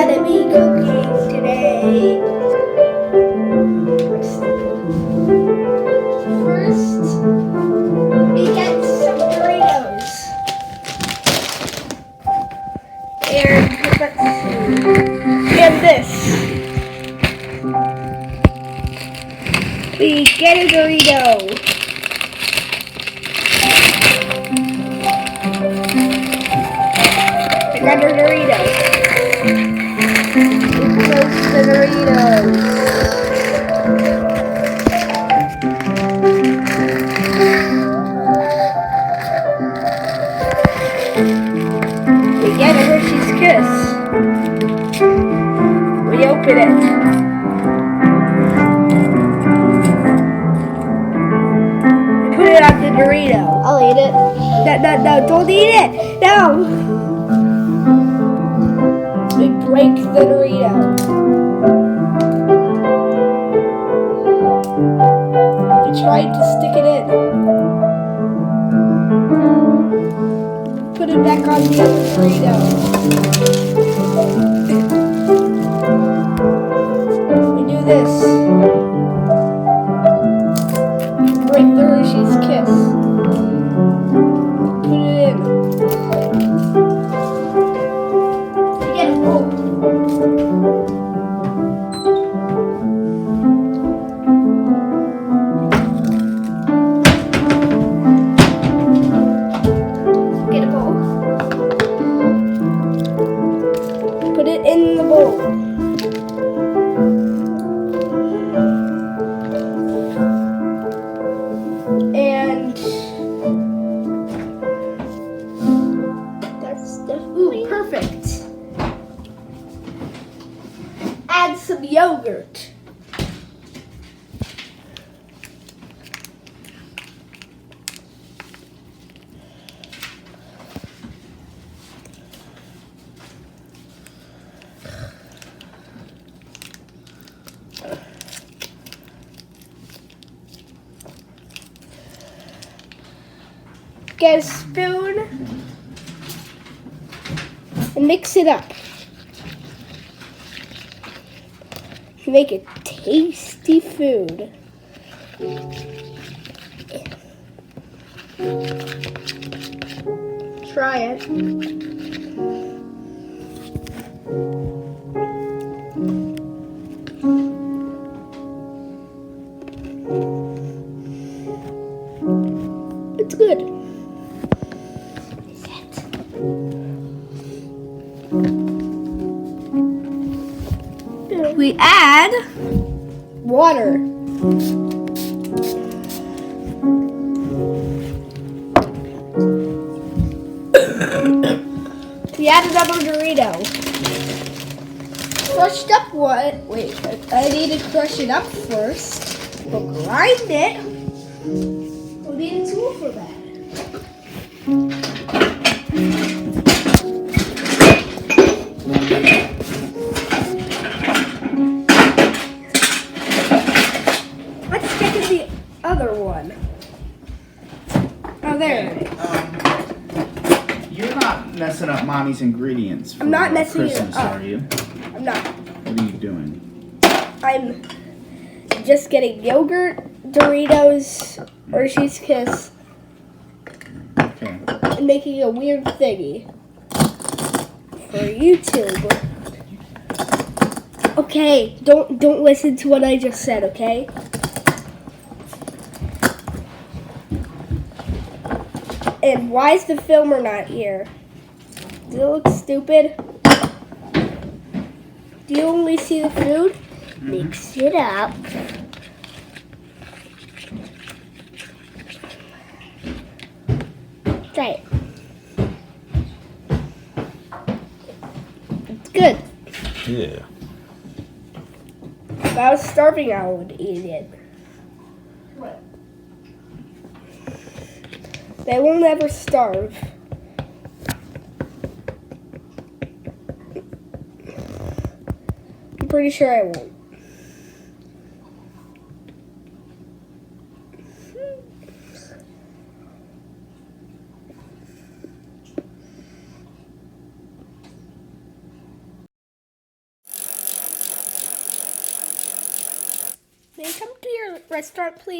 gonna be cooking today? First, we get some Doritos. And this. We get a Dorito. Another Dorito. Toast the Doritos. We get a Hershey's Kiss. We open it. We put it on the Dorito. I'll eat it. No, don't eat it. No. We break the Dorito. We tried to stick it in. Put it back on the other Dorito. We do this. Break the Hershey's Kiss. Put it in. You get a bowl. Get a bowl. Put it in the bowl. And that's definitely perfect. Add some yogurt. Get a spoon and mix it up. Make it tasty food. Try it. It's good. We add water. We add another Dorito. Crushed up what? Wait, I need to crush it up first. We'll grind it. We'll need a tool for that. Let's check in the other one. Oh, there it is. You're not messing up Mommy's ingredients for I'm not messing it Christmas, up. are you? I'm not. What are you doing? I'm just getting yogurt, Doritos, Hershey's Kiss, Okay. and making a weird thingy for YouTube. Okay, don't listen to what I just said, okay? And why is the filmer not here? Does it look stupid? Do you only see the food? Mix it up. Try it. It's good. Yeah. If I was starving, I would eat it. What? They will never starve. I'm pretty sure I won't. May I come to your restaurant, please?